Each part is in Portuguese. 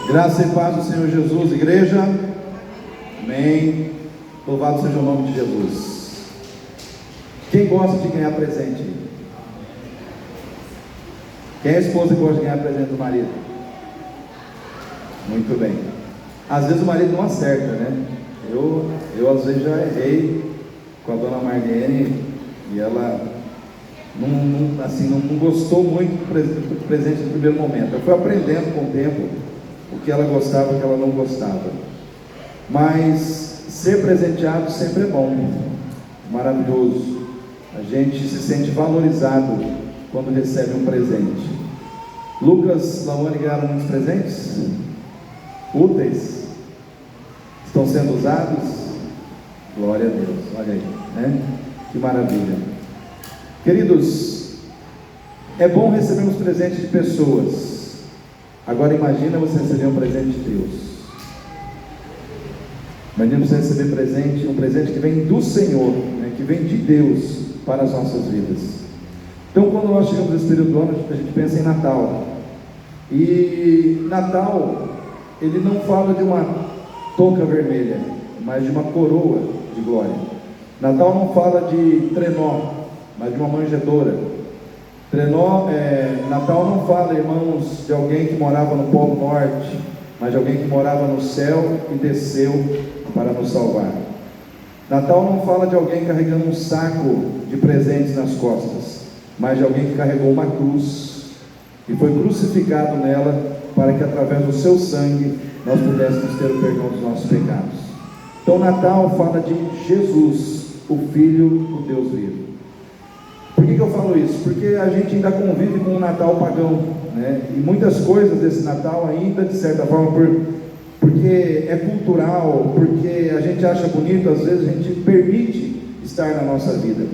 Graça e paz do Senhor Jesus, igreja. Amém. Louvado seja o nome de Jesus. Quem gosta de ganhar presente? Quem é esposa e gosta de ganhar presente do marido? Muito bem. Às vezes o marido não acerta, né? Eu às vezes já errei com a dona Marlene e ela não gostou muito do presente no primeiro momento. Eu fui aprendendo com o tempo o que ela gostava e o que ela não gostava. Mas ser presenteado sempre é bom, maravilhoso. A gente se sente valorizado quando recebe um presente. Lucas e Lawane ganharam muitos presentes úteis, estão sendo usados. Glória a Deus, olha aí, né? Que maravilha. Queridos, é bom recebermos presentes de pessoas. Agora imagina você receber um presente de Deus. Imagina você receber um presente que vem do Senhor, né? Que vem de Deus para as nossas vidas. Então, quando nós chegamos nesse período do ano, a gente pensa em Natal. E Natal, ele não fala de uma touca vermelha, mas de uma coroa de glória. Natal não fala de trenó, mas de uma manjedoura. Natal não fala, irmãos, de alguém que morava no Polo Norte, mas de alguém que morava no céu e desceu para nos salvar. Natal não fala de alguém carregando um saco de presentes nas costas, mas de alguém que carregou uma cruz e foi crucificado nela para que através do seu sangue nós pudéssemos ter o perdão dos nossos pecados. Então Natal fala de Jesus, o Filho do Deus vivo. Por que eu falo isso? Porque a gente ainda convive com o Natal pagão, né? E muitas coisas desse Natal ainda, de certa forma, porque é cultural, porque a gente acha bonito, às vezes a gente permite estar na nossa vida.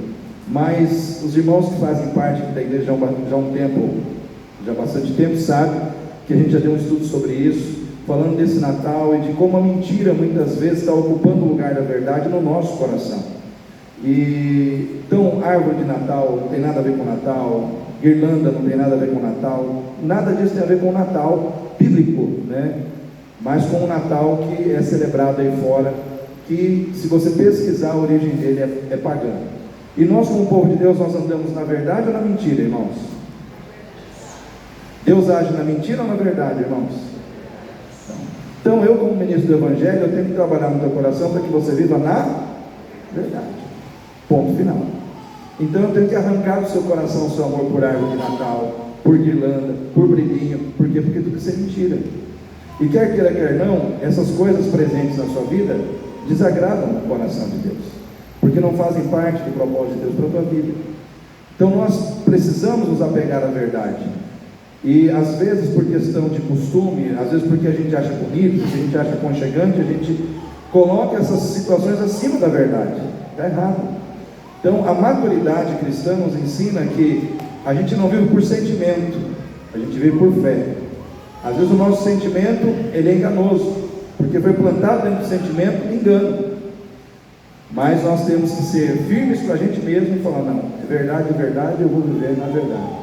Mas os irmãos que fazem parte da igreja já há bastante tempo, sabem que a gente já deu um estudo sobre isso, falando desse Natal e de como a mentira muitas vezes está ocupando o lugar da verdade no nosso coração. Então, árvore de Natal não tem nada a ver com Natal, guirlanda não tem nada a ver com Natal, nada disso tem a ver com o Natal bíblico, né? Mas com o Natal que é celebrado aí fora, que se você pesquisar a origem dele é pagã. E nós, como povo de Deus, nós andamos na verdade ou na mentira, irmãos? Deus age na mentira ou na verdade, irmãos? Então eu, como ministro do Evangelho, eu tenho que trabalhar no teu coração para que você viva na verdade. Ponto final. Então eu tenho que arrancar do seu coração o seu amor por árvore de Natal, por guirlanda, por brilhinho. Por quê? Porque tudo isso é mentira. E quer queira, quer não, essas coisas presentes na sua vida desagradam o coração de Deus, porque não fazem parte do propósito de Deus para a tua vida. Então nós precisamos nos apegar à verdade. E às vezes por questão de costume, às vezes porque a gente acha bonito, a gente acha aconchegante, a gente coloca essas situações acima da verdade. Está errado. Então a maturidade cristã nos ensina que a gente não vive por sentimento, a gente vive por fé. Às vezes o nosso sentimento ele é enganoso, porque foi plantado dentro do sentimento engano. Mas nós temos que ser firmes com a gente mesmo e falar, não, é verdade, eu vou viver na verdade.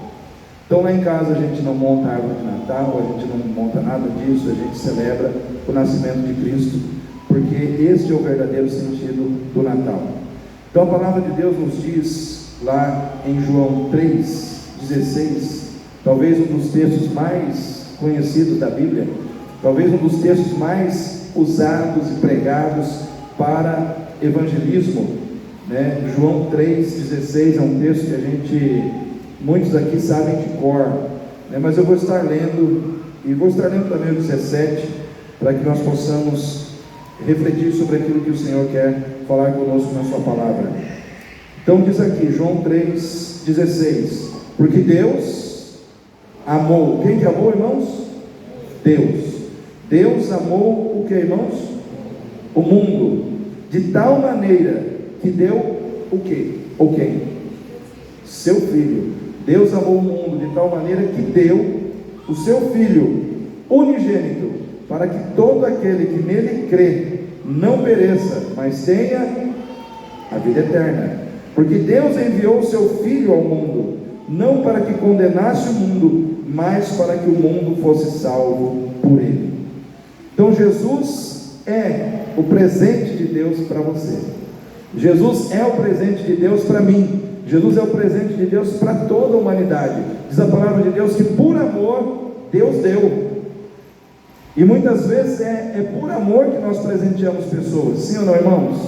Então lá em casa a gente não monta árvore de Natal, a gente não monta nada disso, a gente celebra o nascimento de Cristo, porque este é o verdadeiro sentido do Natal. Então a palavra de Deus nos diz lá em João 3,16, talvez um dos textos mais conhecidos da Bíblia, talvez um dos textos mais usados e pregados para evangelismo, né? João 3,16 é um texto que muitos aqui sabem de cor, né? Mas eu vou estar lendo, e vou estar lendo também o 17, para que nós possamos refletir sobre aquilo que o Senhor quer falar conosco na sua palavra. Então diz aqui, João 3,16, porque Deus amou, quem que amou, irmãos? Deus amou o que, irmãos? O mundo, de tal maneira que deu o que? O quem? Seu Filho. Deus amou o mundo de tal maneira que deu o seu Filho unigênito, para que todo aquele que nele crê não pereça, mas tenha a vida eterna. Porque Deus enviou o seu Filho ao mundo, não para que condenasse o mundo, mas para que o mundo fosse salvo por ele. Então Jesus é o presente de Deus para você. Jesus é o presente de Deus para mim. Jesus é o presente de Deus para toda a humanidade. Diz a palavra de Deus que por amor Deus deu. E muitas vezes é por amor que nós presenteamos pessoas. Sim ou não, irmãos?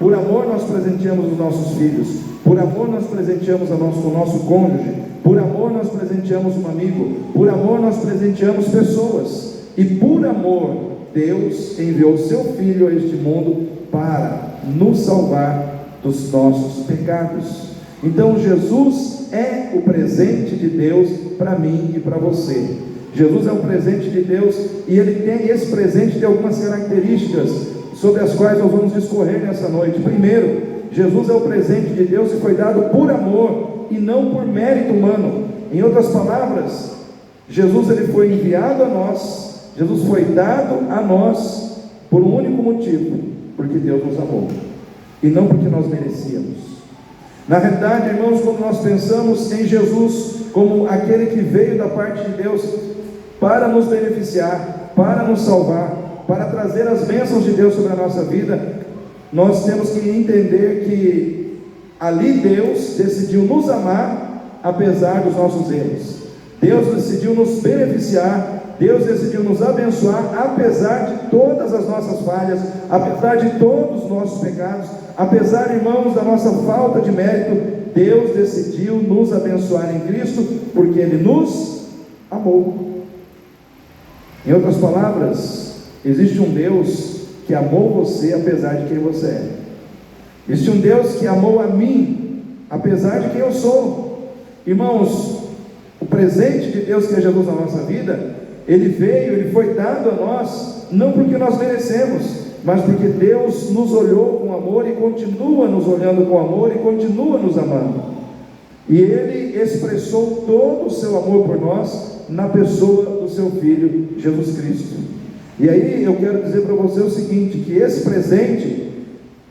Por amor nós presenteamos os nossos filhos. Por amor nós presenteamos o nosso cônjuge. Por amor nós presenteamos um amigo. Por amor nós presenteamos pessoas. E por amor Deus enviou o seu Filho a este mundo para nos salvar dos nossos pecados. Então Jesus é o presente de Deus para mim e para você. Jesus é um presente de Deus, e esse presente tem algumas características sobre as quais nós vamos discorrer nessa noite. Primeiro, Jesus é o presente de Deus que foi dado por amor e não por mérito humano. Em outras palavras, Jesus ele foi enviado a nós, Jesus foi dado a nós por um único motivo: porque Deus nos amou, e não porque nós merecíamos. Na realidade, irmãos, quando nós pensamos em Jesus como aquele que veio da parte de Deus para nos beneficiar, para nos salvar, para trazer as bênçãos de Deus sobre a nossa vida, nós temos que entender que ali Deus decidiu nos amar apesar dos nossos erros. Deus decidiu nos beneficiar, Deus decidiu nos abençoar apesar de todas as nossas falhas, apesar de todos os nossos pecados, apesar, irmãos, da nossa falta de mérito. Deus decidiu nos abençoar em Cristo porque Ele nos amou. Em outras palavras, existe um Deus que amou você apesar de quem você é. Existe um Deus que amou a mim apesar de quem eu sou. Irmãos, o presente de Deus que é Jesus na nossa vida, Ele veio, Ele foi dado a nós, não porque nós merecemos, mas porque Deus nos olhou com amor e continua nos olhando com amor e continua nos amando. E Ele expressou todo o seu amor por nós na pessoa do seu Filho, Jesus Cristo. E aí eu quero dizer para você o seguinte, que esse presente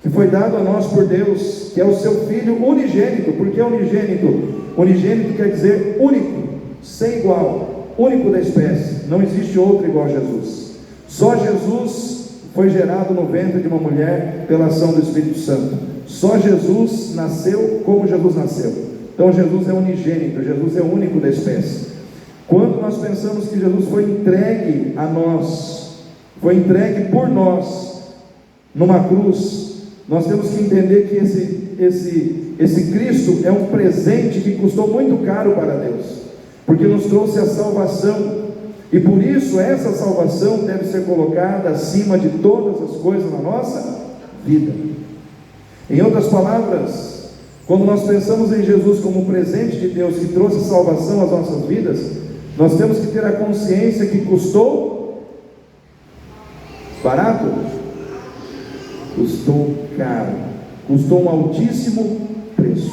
que foi dado a nós por Deus, que é o seu Filho unigênito. Por que unigênito? Unigênito quer dizer único, sem igual, único da espécie. Não existe outro igual a Jesus. Só Jesus foi gerado no ventre de uma mulher pela ação do Espírito Santo. Só Jesus nasceu como Jesus nasceu. Então Jesus é unigênito, Jesus é o único da espécie. Quando nós pensamos que Jesus foi entregue a nós, foi entregue por nós numa cruz, nós temos que entender que esse Cristo é um presente que custou muito caro para Deus, porque nos trouxe a salvação, e por isso essa salvação deve ser colocada acima de todas as coisas na nossa vida. Em outras palavras, quando nós pensamos em Jesus como um presente de Deus que trouxe salvação às nossas vidas, nós temos que ter a consciência que custou barato, custou caro, custou um altíssimo preço.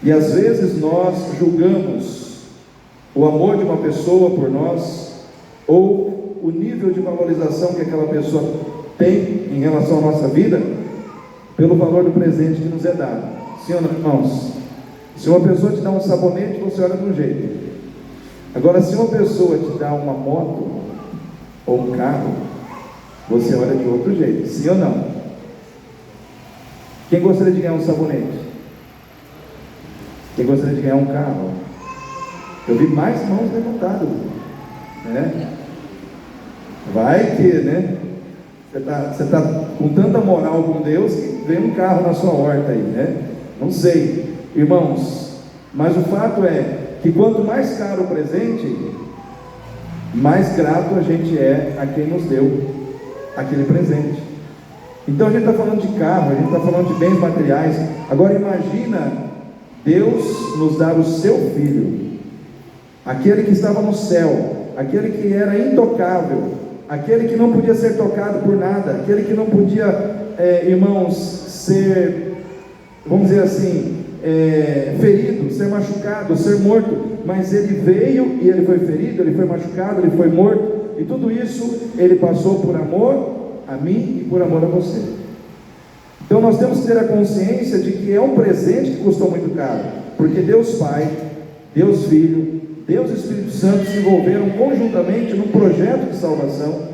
E às vezes nós julgamos o amor de uma pessoa por nós, ou o nível de valorização que aquela pessoa tem em relação à nossa vida, pelo valor do presente que nos é dado. Sim ou não, irmãos? Se uma pessoa te dá um sabonete, você olha de um jeito. Agora, se uma pessoa te dá uma moto ou um carro, você olha de outro jeito. Sim ou não? Quem gostaria de ganhar um sabonete? Quem gostaria de ganhar um carro? Eu vi mais mãos levantadas, né? Vai que, né? Você tá com tanta moral com Deus que vem um carro na sua horta aí, né? Não sei, irmãos, mas o fato é que quanto mais caro o presente, mais grato a gente é a quem nos deu aquele presente. Então a gente está falando de carro, a gente está falando de bens materiais. Agora imagina Deus nos dar o seu Filho, aquele que estava no céu, aquele que era intocável, aquele que não podia ser tocado por nada, aquele que não podia, irmãos, ser, vamos dizer assim, ferido, ser machucado, ser morto, mas Ele veio e Ele foi ferido, Ele foi machucado, Ele foi morto, e tudo isso Ele passou por amor a mim e por amor a você. Então nós temos que ter a consciência de que é um presente que custou muito caro, porque Deus Pai, Deus Filho, Deus Espírito Santo se envolveram conjuntamente num projeto de salvação,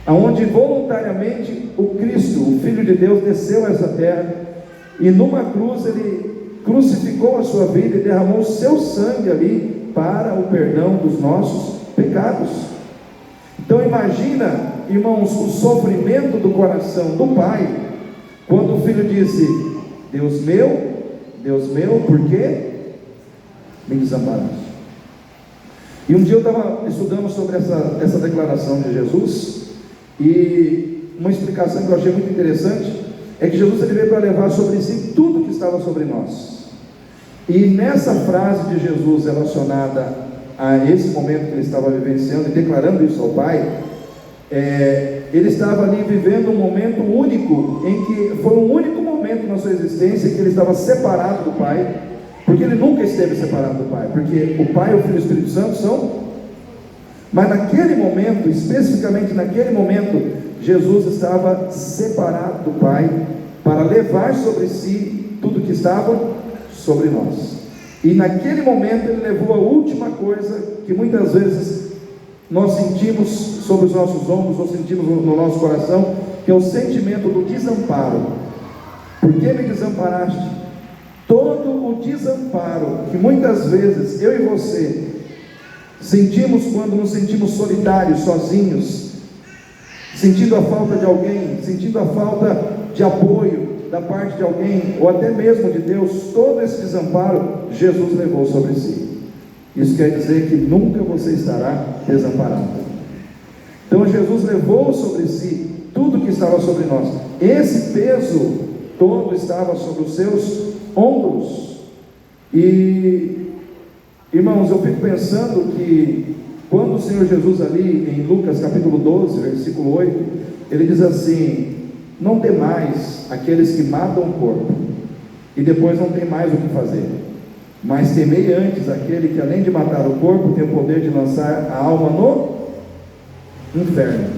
aonde voluntariamente o Cristo, o Filho de Deus, desceu a essa terra e numa cruz ele crucificou a sua vida e derramou o seu sangue ali para o perdão dos nossos pecados. Então imagina, irmãos, o sofrimento do coração do Pai, quando o Filho disse: Deus meu, por que me desamparaste? E um dia eu estava estudando sobre essa declaração de Jesus, e uma explicação que eu achei muito interessante é que Jesus ele veio para levar sobre si tudo que estava sobre nós. E nessa frase de Jesus relacionada a esse momento que ele estava vivenciando e declarando isso ao Pai, ele estava ali vivendo um momento único, em que foi um único momento na sua existência que ele estava separado do Pai, porque ele nunca esteve separado do Pai, porque o Pai, o Filho e o Espírito Santo são. Mas naquele momento, especificamente naquele momento, Jesus estava separado do Pai para levar sobre si tudo que estava sobre nós. E naquele momento ele levou a última coisa que muitas vezes nós sentimos sobre os nossos ombros, ou sentimos no nosso coração, que é o sentimento do desamparo. Por que me desamparaste? Todo o desamparo que muitas vezes eu e você sentimos quando nos sentimos solitários, sozinhos, sentindo a falta de alguém, sentindo a falta de apoio da parte de alguém, ou até mesmo de Deus, todo esse desamparo Jesus levou sobre si. Isso quer dizer que nunca você estará desamparado. Então Jesus levou sobre si tudo que estava sobre nós. Esse peso todo estava sobre os seus ombros. E irmãos, eu fico pensando que quando o Senhor Jesus ali em Lucas capítulo 12, versículo 8, ele diz assim: não temais aqueles que matam o corpo e depois não tem mais o que fazer, mas temei antes aquele que além de matar o corpo tem o poder de lançar a alma no inferno.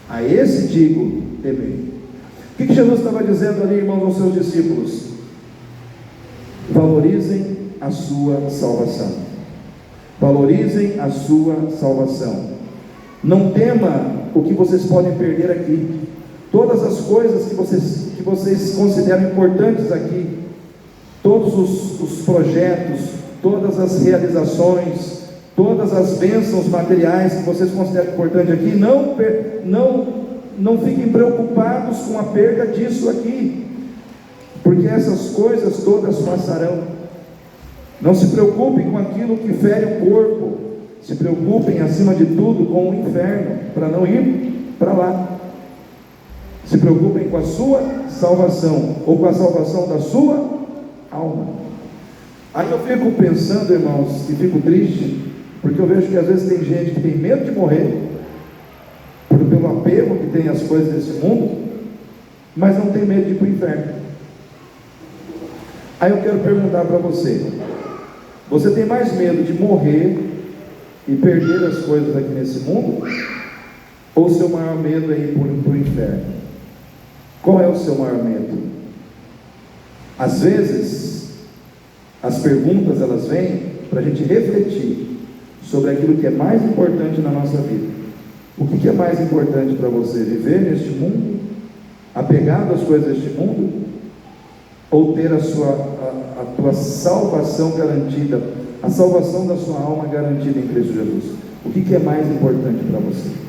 A esse digo, temei. O que Jesus estava dizendo ali, irmãos, aos seus discípulos? Valorizem a sua salvação. Valorizem a sua salvação. Não tema o que vocês podem perder aqui. Todas as coisas que vocês consideram importantes aqui, todos os projetos, todas as realizações, todas as bênçãos materiais que vocês consideram importantes aqui, não fiquem preocupados com a perda disso aqui, porque essas coisas todas passarão. Não se preocupem com aquilo que fere o corpo, se preocupem acima de tudo com o inferno, para não ir para lá. Se preocupem com a sua salvação, ou com a salvação da sua alma. Aí eu fico pensando, irmãos, e fico triste, porque eu vejo que às vezes tem gente que tem medo de morrer, pelo apego que tem às coisas desse mundo, mas não tem medo de ir para o inferno. Aí eu quero perguntar para você: você tem mais medo de morrer e perder as coisas aqui nesse mundo, ou o seu maior medo é ir para o inferno? Qual é o seu maior medo? Às vezes as perguntas elas vêm para a gente refletir sobre aquilo que é mais importante na nossa vida. O que é mais importante para você? Viver neste mundo, apegado às coisas deste mundo, ou ter a tua salvação garantida, a salvação da sua alma garantida em Cristo Jesus? O que é mais importante para você?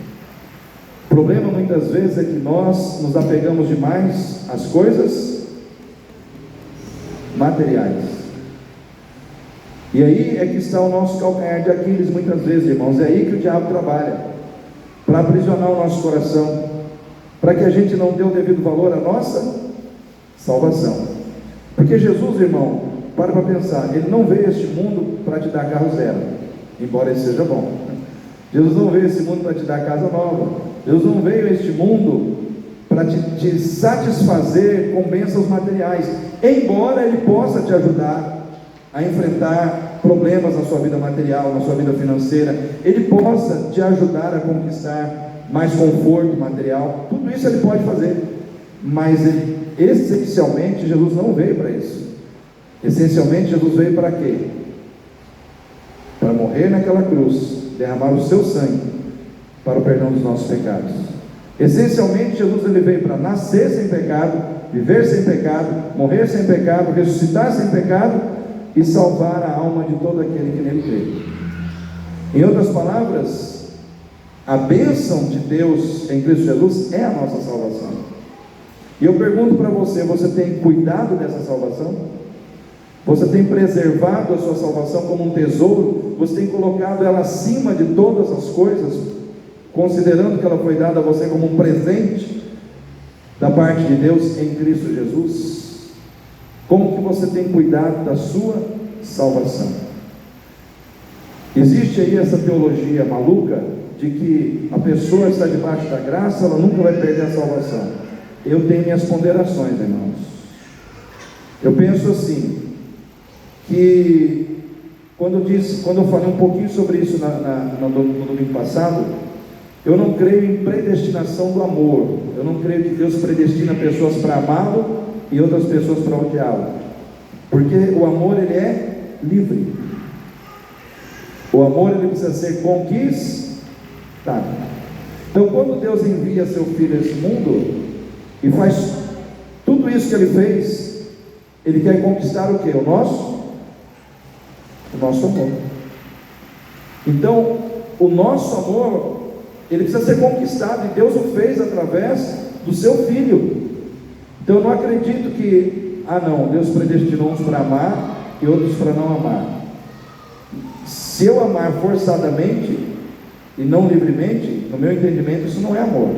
O problema muitas vezes é que nós nos apegamos demais às coisas materiais. E aí é que está o nosso calcanhar de Aquiles muitas vezes, irmãos. É aí que o diabo trabalha, para aprisionar o nosso coração, para que a gente não dê o devido valor à nossa salvação. Porque Jesus, irmão, para pensar, ele não veio a este mundo para te dar carro zero, embora ele seja bom. Jesus não veio a este mundo para te dar casa nova. Jesus não veio a este mundo para te satisfazer com bênçãos materiais, embora ele possa te ajudar a enfrentar problemas na sua vida material, na sua vida financeira, ele possa te ajudar a conquistar mais conforto material, tudo isso ele pode fazer, mas essencialmente Jesus não veio para isso. Essencialmente Jesus veio para quê? Para morrer naquela cruz, derramar o seu sangue para o perdão dos nossos pecados. Essencialmente, Jesus ele veio para nascer sem pecado, viver sem pecado, morrer sem pecado, ressuscitar sem pecado e salvar a alma de todo aquele que nele crê. Em outras palavras, a bênção de Deus em Cristo Jesus é a nossa salvação. E eu pergunto para você: você tem cuidado dessa salvação? Você tem preservado a sua salvação como um tesouro? Você tem colocado ela acima de todas as coisas, considerando que ela foi dada a você como um presente da parte de Deus em Cristo Jesus? Como que você tem cuidado da sua salvação? Existe aí essa teologia maluca de que a pessoa está debaixo da graça, ela nunca vai perder a salvação. Eu tenho minhas ponderações, irmãos. Eu penso assim, que quando eu falei um pouquinho sobre isso no domingo passado, eu não creio em predestinação do amor. Eu não creio que Deus predestina pessoas para amá-lo e outras pessoas para odiá-lo, porque o amor ele é livre. O amor ele precisa ser conquistado. Então, quando Deus envia seu Filho a esse mundo e faz tudo isso que ele fez, ele quer conquistar o que? O nosso amor. Então, o nosso amor ele precisa ser conquistado, e Deus o fez através do seu Filho. Então eu não acredito que, Deus predestinou uns para amar e outros para não amar. Se eu amar forçadamente e não livremente, no meu entendimento, isso não é amor.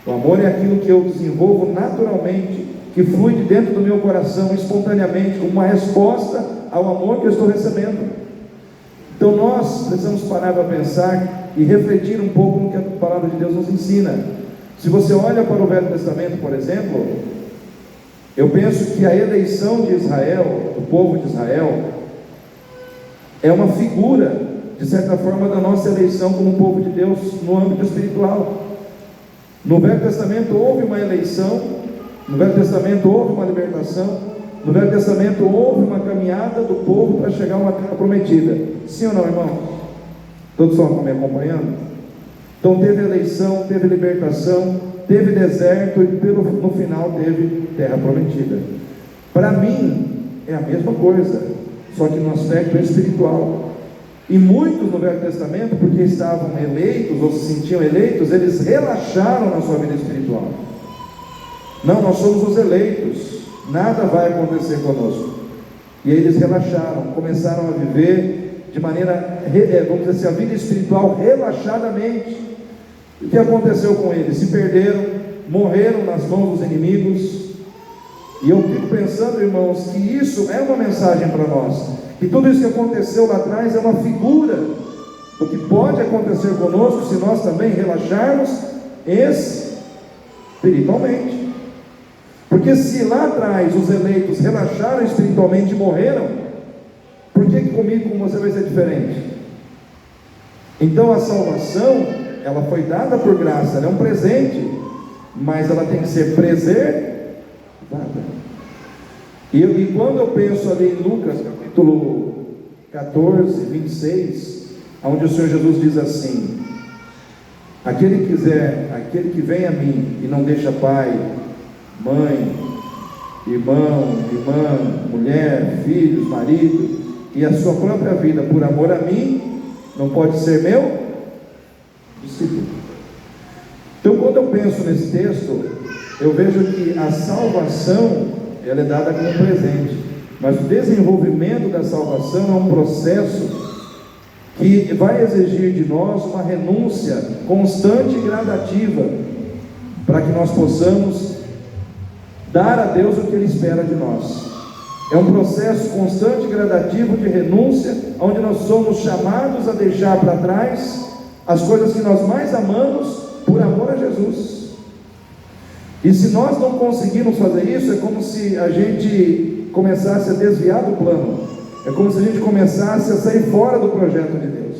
O amor é aquilo que eu desenvolvo naturalmente, que flui de dentro do meu coração, espontaneamente, como uma resposta ao amor que eu estou recebendo. Então nós precisamos parar para pensar e refletir um pouco no que a palavra de Deus nos ensina. Se você olha para o Velho Testamento, por exemplo, eu penso que a eleição de Israel, do povo de Israel, é uma figura, de certa forma, da nossa eleição como povo de Deus no âmbito espiritual. No Velho Testamento houve uma eleição, no Velho Testamento houve uma libertação, no Velho Testamento houve uma caminhada do povo para chegar a uma terra prometida. Sim ou não, irmão? Todos estão me acompanhando? Então teve eleição, teve libertação, teve deserto e no final teve terra prometida. Para mim é a mesma coisa, só que no aspecto espiritual. E muitos no Velho Testamento, porque estavam eleitos ou se sentiam eleitos, eles relaxaram na sua vida espiritual. Não, nós somos os eleitos, nada vai acontecer conosco. E aí eles relaxaram, começaram a viver de maneira, vamos dizer assim, a vida espiritual relaxadamente. O que aconteceu com eles? Se perderam, morreram nas mãos dos inimigos. E eu fico pensando, irmãos, que isso é uma mensagem para nós, que tudo isso que aconteceu lá atrás é uma figura do que pode acontecer conosco se nós também relaxarmos espiritualmente. Porque se lá atrás os eleitos relaxaram espiritualmente e morreram, por que comigo, com você, vai ser diferente? Então a salvação, ela foi dada por graça, ela é um presente, mas ela tem que ser preservada. E quando eu penso ali em Lucas capítulo 14, 26, onde o Senhor Jesus diz assim: aquele que vem a mim e não deixa pai, mãe, irmão, irmã, mulher, filhos, marido e a sua própria vida por amor a mim, não pode ser meu discípulo. Então, quando eu penso nesse texto, eu vejo que a salvação ela é dada como um presente, mas o desenvolvimento da salvação é um processo que vai exigir de nós uma renúncia constante e gradativa, para que nós possamos dar a Deus o que Ele espera de nós. É um processo constante e gradativo de renúncia, onde nós somos chamados a deixar para trás as coisas que nós mais amamos por amor a Jesus. E se nós não conseguirmos fazer isso, é como se a gente começasse a desviar do plano, é como se a gente começasse a sair fora do projeto de Deus.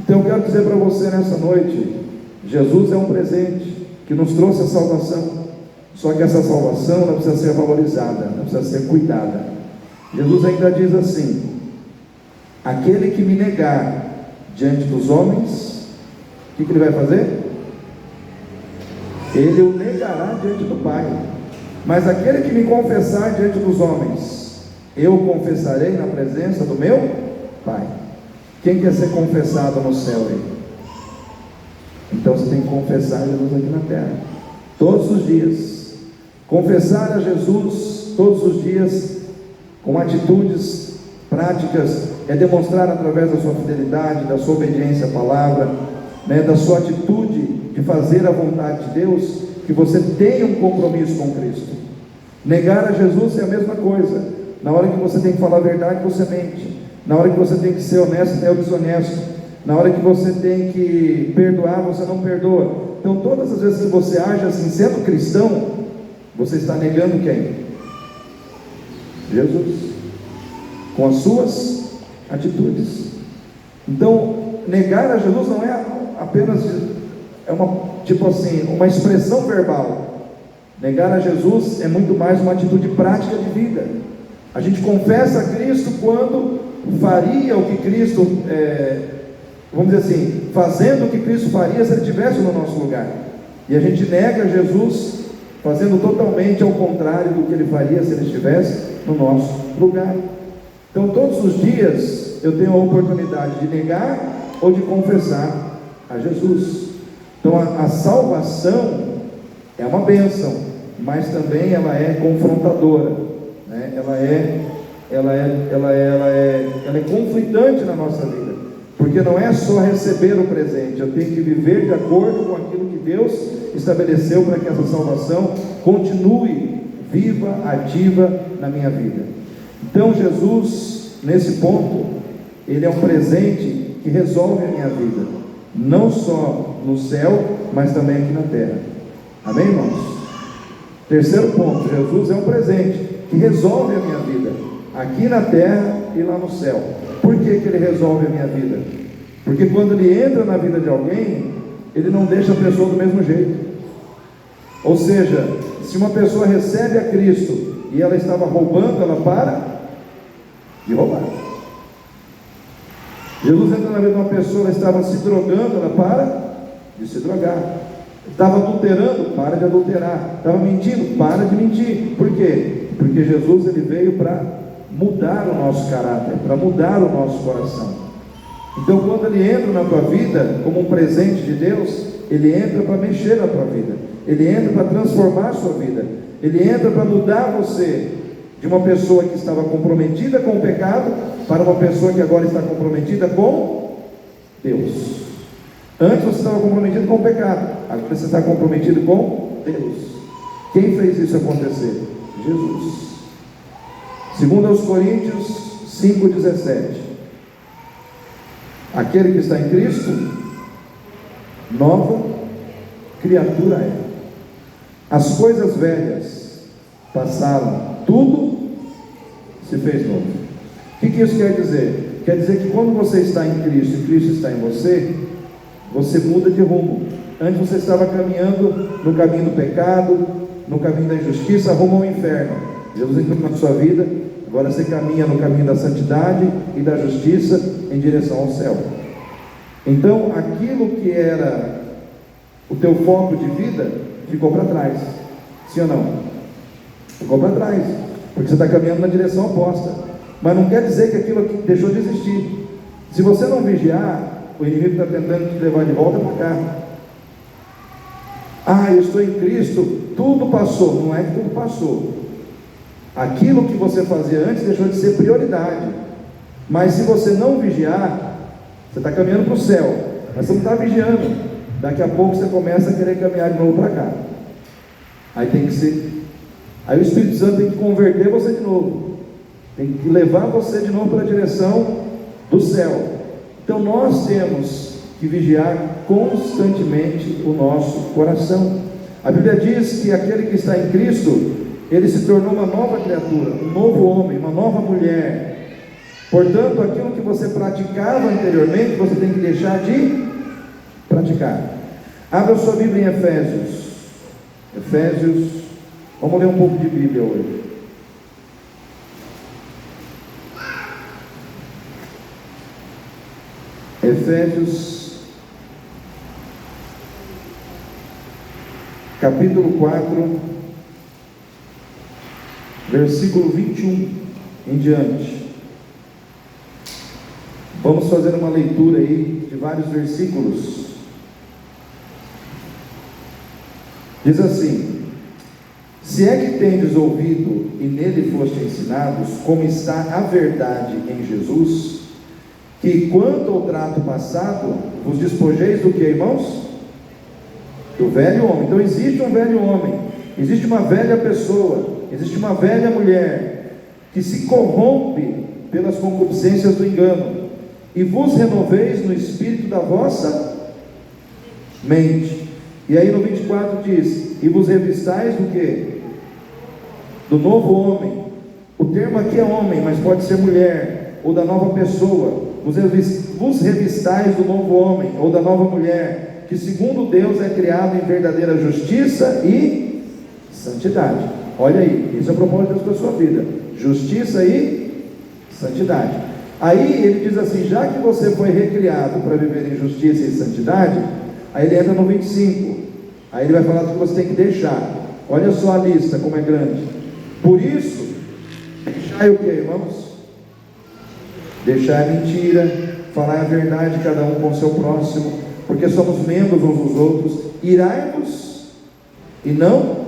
Então eu quero dizer para você nessa noite, Jesus é um presente que nos trouxe a salvação, só que essa salvação ela precisa ser valorizada, ela precisa ser cuidada. Jesus ainda diz assim: aquele que me negar diante dos homens, o que ele vai fazer? ele o negará diante do Pai. Mas aquele que me confessar diante dos homens, eu o confessarei na presença do meu Pai. Quem quer ser confessado no céu aí? Então você tem que confessar Jesus aqui na terra, todos os dias. Confessar a Jesus todos os dias, com atitudes práticas, é demonstrar através da sua fidelidade, da sua obediência à palavra, da sua atitude de fazer a vontade de Deus, que você tem um compromisso com Cristo. Negar a Jesus é a mesma coisa. Na hora que você tem que falar a verdade, você mente. Na hora que você tem que ser honesto, você é desonesto. Na hora que você tem que perdoar, você não perdoa. Então todas as vezes que você age assim, sendo cristão, você está negando quem? Jesus, com as suas atitudes. Então negar a Jesus não é apenas uma expressão verbal. Negar a Jesus é muito mais uma atitude prática de vida. A gente confessa a Cristo quando faria o que Cristo, vamos dizer assim, fazendo o que Cristo faria se Ele estivesse no nosso lugar. E a gente nega Jesus fazendo totalmente ao contrário do que Ele faria se Ele estivesse no nosso lugar. Então todos os dias eu tenho a oportunidade de negar ou de confessar a Jesus. Então a salvação é uma bênção, mas também ela é confrontadora, né? Ela é conflitante na nossa vida, porque não é só receber o presente, eu tenho que viver de acordo com aquilo que Deus estabeleceu para que essa salvação continue viva, ativa na minha vida. Então Jesus, nesse ponto, Ele é um presente que resolve a minha vida, não só no céu, mas também aqui na terra. Amém, irmãos? Terceiro ponto, Jesus é um presente que resolve a minha vida, aqui na terra e lá no céu. Por que Ele resolve a minha vida? Porque quando Ele entra na vida de alguém, Ele não deixa a pessoa do mesmo jeito. Ou seja, se uma pessoa recebe a Cristo e ela estava roubando, ela para de roubar. Jesus entra na vida de uma pessoa, ela estava se drogando, ela para de se drogar. Estava adulterando, para de adulterar. Estava mentindo, para de mentir. Por quê? Porque Jesus ele veio para mudar o nosso caráter, para mudar o nosso coração. Então quando Ele entra na tua vida como um presente de Deus, Ele entra para mexer na tua vida, Ele entra para transformar a sua vida, Ele entra para mudar você de uma pessoa que estava comprometida com o pecado para uma pessoa que agora está comprometida com Deus. Antes você estava comprometido com o pecado, agora você está comprometido com Deus. Quem fez isso acontecer? Jesus. Segundo aos Coríntios 5,17. Aquele que está em Cristo, nova criatura é. As coisas velhas passaram, tudo se fez novo. O que isso quer dizer? Quer dizer que quando você está em Cristo e Cristo está em você, você muda de rumo. Antes você estava caminhando no caminho do pecado, no caminho da injustiça, rumo ao inferno. Jesus entrou na sua vida, agora você caminha no caminho da santidade e da justiça em direção ao céu. Então aquilo que era o teu foco de vida ficou para trás. Sim ou não? Ficou para trás, porque você está caminhando na direção oposta. Mas não quer dizer que aquilo aqui deixou de existir. Se você não vigiar, o inimigo está tentando te levar de volta para cá. Eu estou em Cristo, tudo passou. Não é que tudo passou. Aquilo que você fazia antes deixou de ser prioridade. Mas se você não vigiar, você está caminhando para o céu, mas você não está vigiando. Daqui a pouco você começa a querer caminhar de novo para cá. Aí o Espírito Santo tem que converter você de novo, tem que levar você de novo para a direção do céu. Então nós temos que vigiar constantemente o nosso coração. A Bíblia diz que aquele que está em Cristo, ele se tornou uma nova criatura, um novo homem, uma nova mulher. Portanto, aquilo que você praticava anteriormente, você tem que deixar de praticar. Abra sua Bíblia em Efésios, vamos ler um pouco de Bíblia hoje. Efésios capítulo 4, versículo 21 em diante. Vamos fazer uma leitura aí de vários versículos. Diz assim: se é que tendes ouvido e nele foste ensinados, como está a verdade em Jesus, que quanto ao trato passado, vos despojeis do que, irmãos? Do velho homem. Então existe um velho homem, existe uma velha pessoa, existe uma velha mulher, que se corrompe pelas concupiscências do engano, e vos renoveis no espírito da vossa mente. E aí no 24 diz: e vos revistais do que? Do novo homem. O termo aqui é homem, mas pode ser mulher, ou da nova pessoa. Vos revistais do novo homem, ou da nova mulher, que segundo Deus é criado em verdadeira justiça e santidade. Olha aí, isso é o propósito de Deus para a sua vida: justiça e santidade. Aí ele diz assim: já que você foi recriado para viver em justiça e santidade, aí ele entra no 25, aí ele vai falar do que você tem que deixar. Olha só a lista como é grande. Por isso, deixai o que, irmãos? Deixar a mentira, falar a verdade cada um com o seu próximo, porque somos membros uns dos outros. Irai-vos e não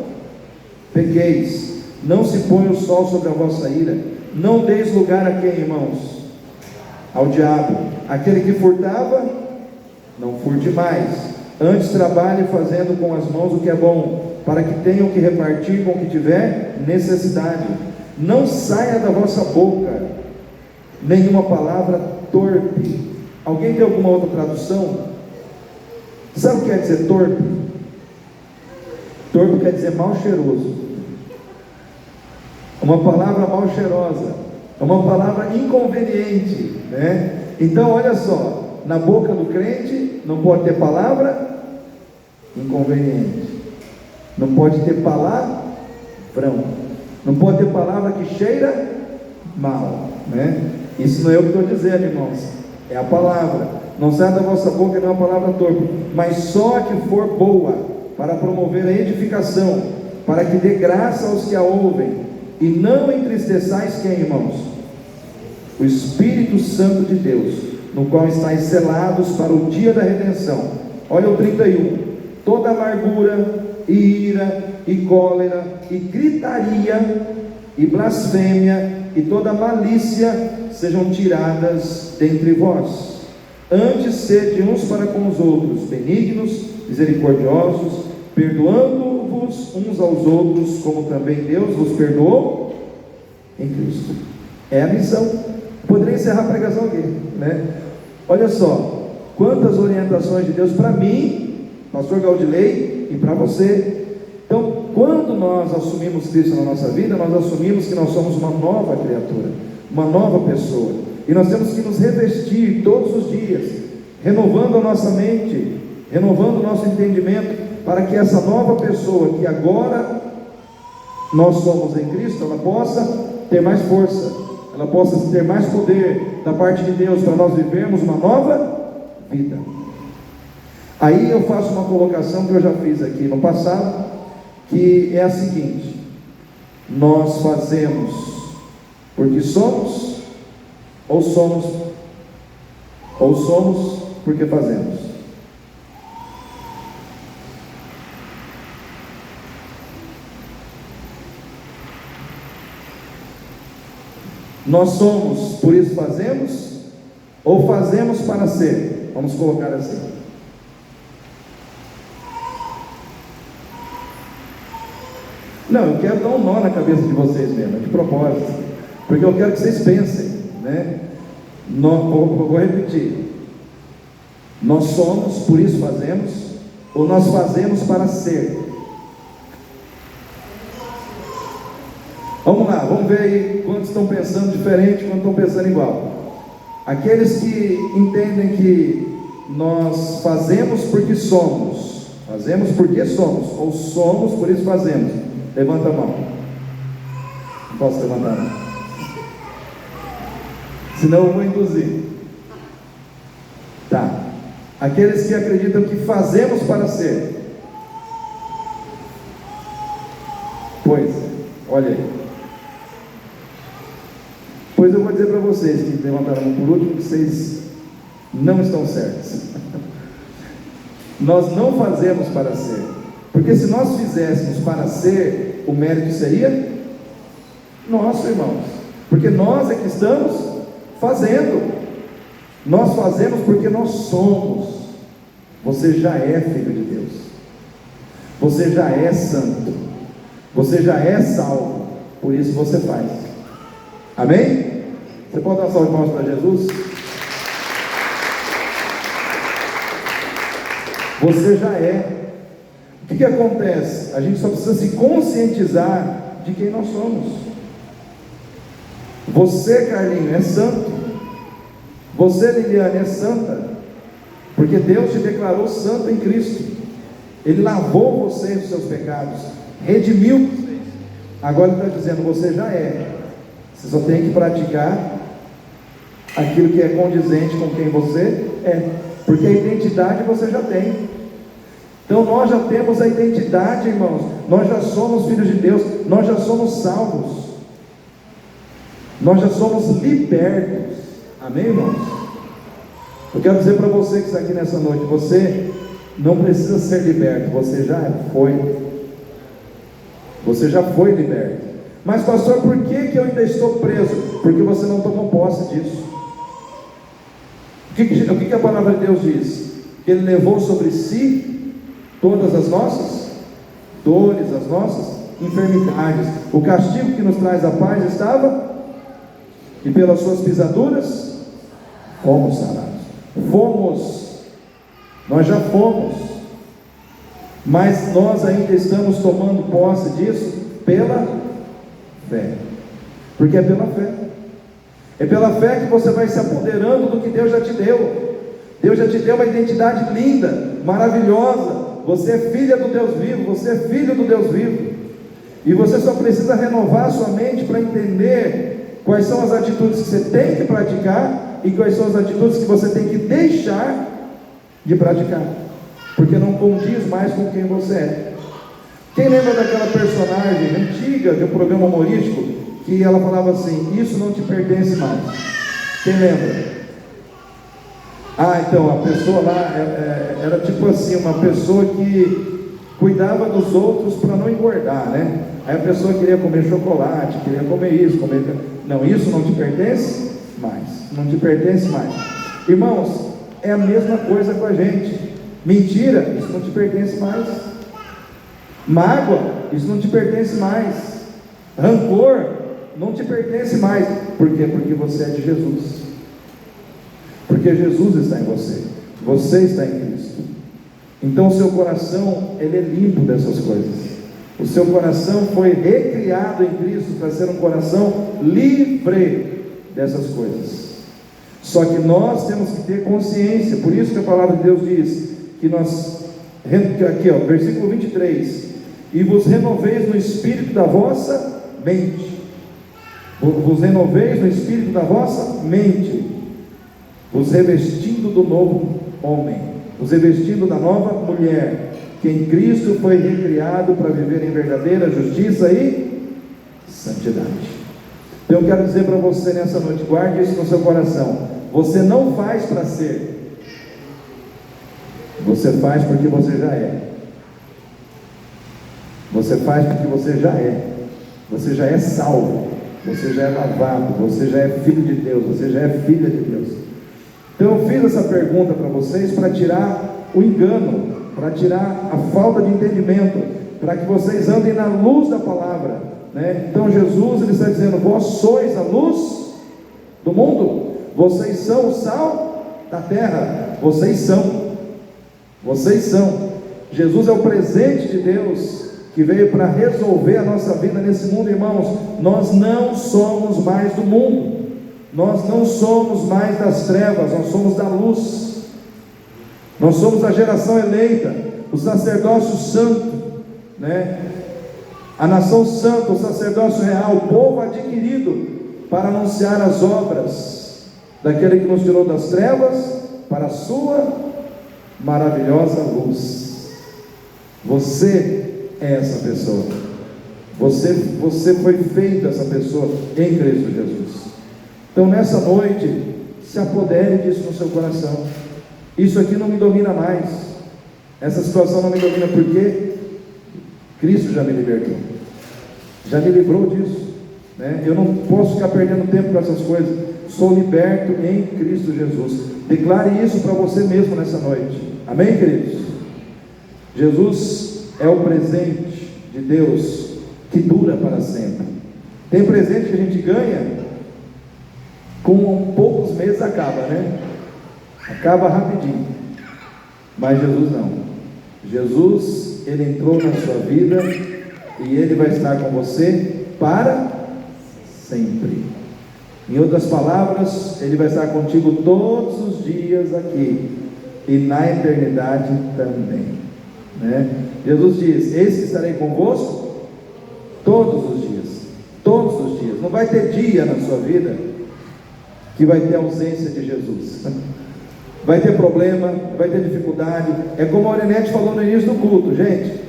pequeis, não se ponha o sol sobre a vossa ira, não deis lugar a quem, irmãos? Ao diabo. Aquele que furtava, não furte mais, antes trabalhe fazendo com as mãos o que é bom, para que tenham que repartir com o que tiver necessidade. Não saia da vossa boca nenhuma palavra torpe. Alguém tem alguma outra tradução? Sabe o que quer dizer torpe? Torpe quer dizer mal cheiroso. Uma palavra mal cheirosa, é uma palavra inconveniente, né? Então olha só, na boca do crente não pode ter palavra inconveniente, não pode ter palavrão, não pode ter palavra que cheira mal, né? Isso não é eu que estou dizendo, irmãos, é a palavra. Não sai da vossa boca não é uma palavra torpe, mas só a que for boa, para promover a edificação, para que dê graça aos que a ouvem. E não entristeçais quem, irmãos? O Espírito Santo de Deus, no qual estáis selados para o dia da redenção. Olha o 31: toda amargura, e ira, e cólera, e gritaria, e blasfêmia, e toda malícia sejam tiradas dentre vós. Antes sede uns para com os outros benignos, misericordiosos, perdoando-vos uns aos outros, como também Deus vos perdoou em Cristo. É a missão. Poderia encerrar a pregação aqui, né? Olha só, quantas orientações de Deus para mim, pastor Gaudilei, e para você. Então, quando nós assumimos Cristo na nossa vida, nós assumimos que nós somos uma nova criatura, uma nova pessoa, e nós temos que nos revestir todos os dias, renovando a nossa mente, renovando o nosso entendimento, para que essa nova pessoa que agora nós somos em Cristo, ela possa ter mais força, ela possa ter mais poder da parte de Deus, para nós vivermos uma nova vida. Aí eu faço uma colocação que eu já fiz aqui no passado, que é a seguinte: nós fazemos porque somos, ou somos porque fazemos? Nós somos, por isso fazemos, ou fazemos para ser? Vamos colocar assim. Não, eu quero dar um nó na cabeça de vocês mesmo, de propósito, porque eu quero que vocês pensem, né? Vou repetir: nós somos, por isso fazemos, ou nós fazemos para ser? Vamos lá, vamos ver aí quantos estão pensando diferente, quantos estão pensando igual. Aqueles que entendem que nós fazemos porque somos, ou somos, por isso fazemos. Levanta a mão. Não posso levantar a mão, senão eu vou induzir. Tá. Aqueles que acreditam que fazemos para ser. Pois, olha aí. Pois eu vou dizer para vocês que levantaram a mão por último, que vocês não estão certos. Nós não fazemos para ser, porque se nós fizéssemos para ser, o mérito seria nosso, irmãos, porque nós é que estamos fazendo. Nós fazemos porque nós somos. Você já é filho de Deus, você já é santo, você já é salvo, por isso você faz. Amém? Você pode dar uma salva de palmas para Jesus? Você já é. O que acontece? A gente só precisa se conscientizar de quem nós somos. Você, Carlinho, é santo. Você, Liliane, é santa, porque Deus te declarou santo em Cristo. Ele lavou vocês dos seus pecados, redimiu vocês. Agora Ele está dizendo, você já é. Você só tem que praticar aquilo que é condizente com quem você é, porque a identidade você já tem. Então nós já temos a identidade, irmãos. Nós já somos filhos de Deus, nós já somos salvos, nós já somos libertos. Amém, irmãos? Eu quero dizer para você que está aqui nessa noite, você não precisa ser liberto, você já foi. Você já foi liberto. Mas pastor, por que eu ainda estou preso? Porque você não tomou posse disso. O que a palavra de Deus diz? Que Ele levou sobre si todas as nossas dores, as nossas enfermidades. O castigo que nos traz a paz estava, e pelas suas pisaduras fomos sarados. Nós já fomos, mas nós ainda estamos tomando posse disso pela fé, porque é pela fé. É pela fé que você vai se apoderando do que Deus já te deu. Deus já te deu uma identidade linda, maravilhosa. Você é filha do Deus vivo, você é filho do Deus vivo. E você só precisa renovar a sua mente para entender quais são as atitudes que você tem que praticar e quais são as atitudes que você tem que deixar de praticar, porque não condiz mais com quem você é. Quem lembra daquela personagem antiga de um programa humorístico que ela falava assim: isso não te pertence mais? Quem lembra? Então a pessoa lá era tipo assim, uma pessoa que cuidava dos outros para não engordar, né? Aí a pessoa queria comer chocolate, queria comer isso, comer... Não, isso não te pertence mais. Não te pertence mais. Irmãos, é a mesma coisa com a gente. Mentira, isso não te pertence mais. Mágoa, isso não te pertence mais. Rancor, não te pertence mais. Por quê? Porque você é de Jesus. Porque Jesus está em você. Você está em Cristo. Então o seu coração, ele é limpo dessas coisas. O seu coração foi recriado em Cristo para ser um coração livre dessas coisas. Só que nós temos que ter consciência. Por isso que a palavra de Deus diz que nós, aqui ó, versículo 23: e vos renoveis no espírito da vossa mente. Vos renoveis no espírito da vossa mente, vos revestindo do novo homem, vos revestindo da nova mulher, que em Cristo foi recriado para viver em verdadeira justiça e santidade. Então eu quero dizer para você nessa noite, guarde isso no seu coração. Você não faz para ser, você faz porque você já é. Você faz porque você já é. Você já é salvo, você já é lavado, você já é filho de Deus, você já é filha de Deus. Então eu fiz essa pergunta para vocês para tirar o engano, para tirar a falta de entendimento, para que vocês andem na luz da palavra, né? Então Jesus, ele está dizendo: vós sois a luz do mundo, vocês são o sal da terra, vocês são. Jesus é o presente de Deus que veio para resolver a nossa vida nesse mundo, irmãos. Nós não somos mais do mundo, nós não somos mais das trevas, nós somos da luz. Nós somos a geração eleita, o sacerdócio santo, né? A nação santa, o sacerdócio real, o povo adquirido para anunciar as obras daquele que nos tirou das trevas para a sua maravilhosa luz. Você é essa pessoa. Você foi feito essa pessoa em Cristo Jesus. Então nessa noite, se apodere disso no seu coração. Isso aqui não me domina mais. Essa situação não me domina porque Cristo já me libertou. Já me livrou disso, né? Eu não posso ficar perdendo tempo com essas coisas. Sou liberto em Cristo Jesus. Declare isso para você mesmo nessa noite. Amém, queridos? Jesus é o presente de Deus que dura para sempre. Tem presente que a gente ganha, com poucos meses acaba, né? Acaba rapidinho. Mas Jesus não. Jesus, Ele entrou na sua vida e Ele vai estar com você para sempre. Em outras palavras, Ele vai estar contigo todos os dias aqui e na eternidade também, né? Jesus diz: eis que estarei convosco todos os dias. Todos os dias. Não vai ter dia na sua vida que vai ter ausência de Jesus. Vai ter problema, vai ter dificuldade. É como a Aurinete falou no início do culto, gente.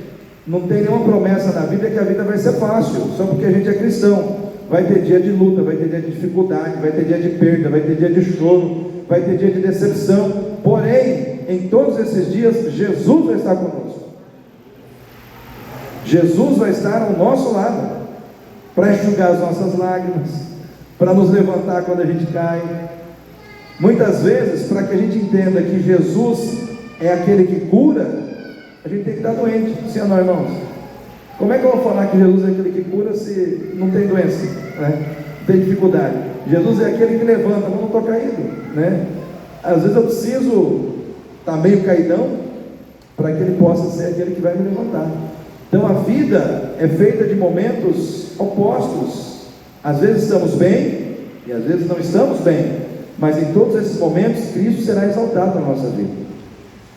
Não tem nenhuma promessa na vida que a vida vai ser fácil, só porque a gente é cristão. Vai ter dia de luta, vai ter dia de dificuldade, vai ter dia de perda, vai ter dia de choro, vai ter dia de decepção. Porém, em todos esses dias, Jesus vai estar conosco. Jesus vai estar ao nosso lado, para enxugar as nossas lágrimas, para nos levantar quando a gente cai. Muitas vezes, para que a gente entenda que Jesus é aquele que cura, a gente tem que estar doente, sim ou não, irmãos? Como é que eu vou falar que Jesus é aquele que cura se não tem doença, né? Não tem dificuldade? Jesus é aquele que levanta, mas não estou caído, né? Às vezes eu preciso estar meio caidão, para que Ele possa ser aquele que vai me levantar. Então a vida é feita de momentos opostos. Às vezes estamos bem, e às vezes não estamos bem. Mas em todos esses momentos, Cristo será exaltado na nossa vida.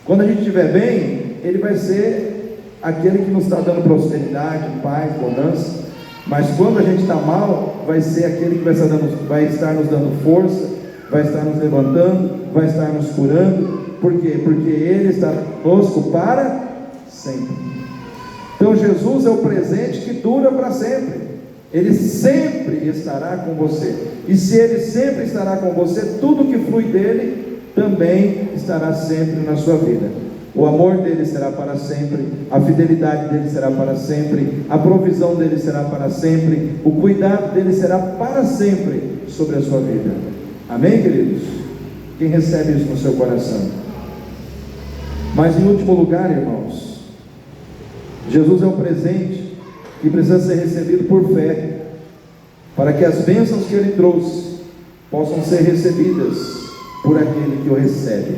Quando a gente estiver bem, Ele vai ser aquele que nos está dando prosperidade, paz, bonança. Mas quando a gente está mal, vai ser aquele que vai estar nos dando força, vai estar nos levantando, vai estar nos curando. Por quê? Porque Ele está conosco para sempre. Então Jesus é o presente que dura para sempre. Ele sempre estará com você. E se Ele sempre estará com você, tudo que flui dele também estará sempre na sua vida. O amor dele será para sempre, a fidelidade dele será para sempre, a provisão dele será para sempre, o cuidado dele será para sempre sobre a sua vida. Amém, queridos? Quem recebe isso no seu coração? Mas em último lugar, irmãos, Jesus é o presente que precisa ser recebido por fé, para que as bênçãos que Ele trouxe possam ser recebidas por aquele que o recebe.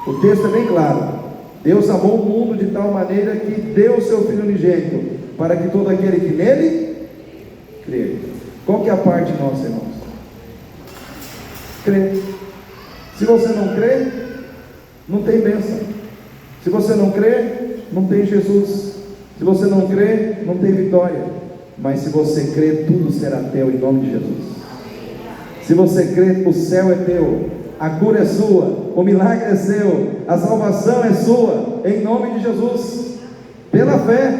O texto é bem claro: Deus amou o mundo de tal maneira que deu o seu Filho unigênito, para que todo aquele que nele crê. Qual que é a parte nossa, irmãos? Crer. Se você não crê, não tem bênção. Se você não crê, não tem Jesus. Se você não crê, não tem vitória. Mas se você crê, tudo será teu em nome de Jesus. Se você crê, o céu é teu, a cura é sua, o milagre é seu, a salvação é sua, em nome de Jesus. Pela fé,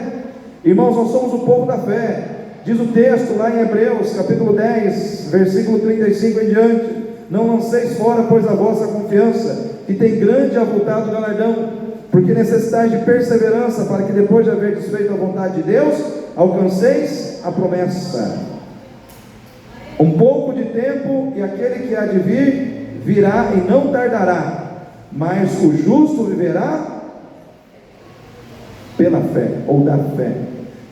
irmãos, nós somos o povo da fé. Diz o texto lá em Hebreus, capítulo 10, versículo 35 em diante: não lanceis fora, pois, a vossa confiança, que tem grande e avultado galardão, porque necessitais de perseverança, para que depois de haver desfeito a vontade de Deus, alcanceis a promessa. Um pouco de tempo, e aquele que há de vir, virá e não tardará, mas o justo viverá pela fé, ou da fé.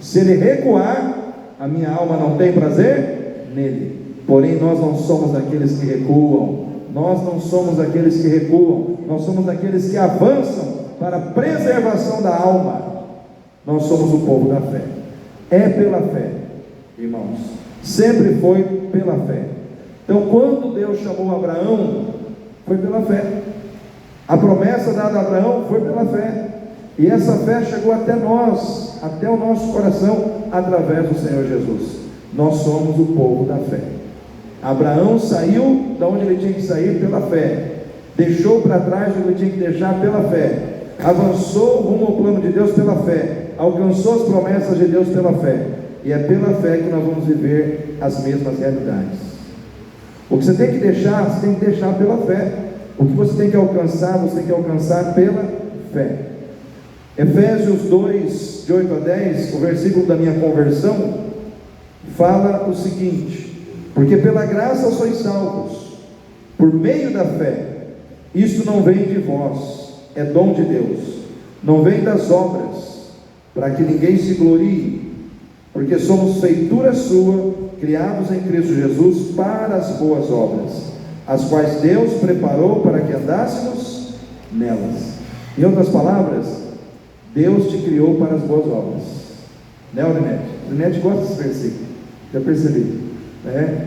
Se ele recuar, a minha alma não tem prazer nele. Porém nós não somos daqueles que recuam, nós não somos daqueles que recuam, nós somos daqueles que avançam para a preservação da alma. Nós somos o povo da fé. É pela fé, irmãos, sempre foi pela fé. Então quando Deus chamou Abraão, foi pela fé. A promessa dada a Abraão foi pela fé, e essa fé chegou até nós, até o nosso coração, através do Senhor Jesus. Nós somos o povo da fé. Abraão saiu da onde ele tinha que sair pela fé, deixou para trás o que ele tinha que deixar pela fé, avançou rumo ao plano de Deus pela fé, alcançou as promessas de Deus pela fé. e é pela fé que nós vamos viver as mesmas realidades. O que você tem que deixar, você tem que deixar pela fé. O que você tem que alcançar, você tem que alcançar pela fé. Efésios 2, de 8 a 10, o versículo da minha conversão, fala o seguinte: porque pela graça sois salvos, por meio da fé. Isto não vem de vós, é dom de Deus, não vem das obras, para que ninguém se glorie, porque somos feitura sua, criados em Cristo Jesus para as boas obras, as quais Deus preparou para que andássemos nelas. Em outras palavras, Deus te criou para as boas obras, né, Orinete? Orinete gosta desse versículo, já percebi, né?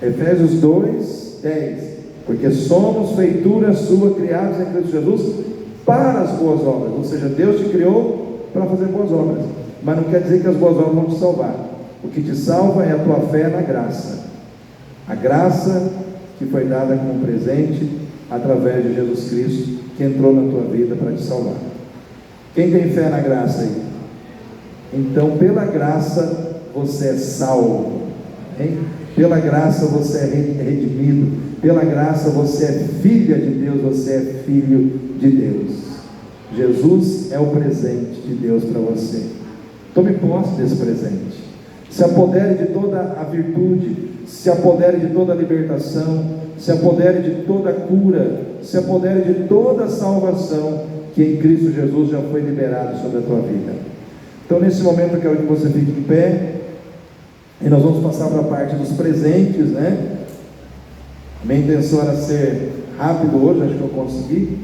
Efésios 2, 10, porque somos feitura sua, criados em Cristo Jesus para as boas obras. Ou seja, Deus te criou para fazer boas obras, mas não quer dizer que as boas obras vão te salvar. O que te salva é a tua fé na graça, a graça que foi dada como presente através de Jesus Cristo, que entrou na tua vida para te salvar. Quem tem fé na graça aí? Então, pela graça você é salvo, hein? Pela graça você é redimido, pela graça você é filha de Deus, você é filho de Deus. Jesus é o presente de Deus para você. Tome posse desse presente, se apodere de toda a virtude, se apodere de toda a libertação, se apodere de toda a cura, se apodere de toda a salvação que em Cristo Jesus já foi liberado sobre a tua vida. Então, nesse momento eu quero que você fique em pé, e nós vamos passar para a parte dos presentes, né? Minha intenção era ser rápido hoje, acho que eu consegui,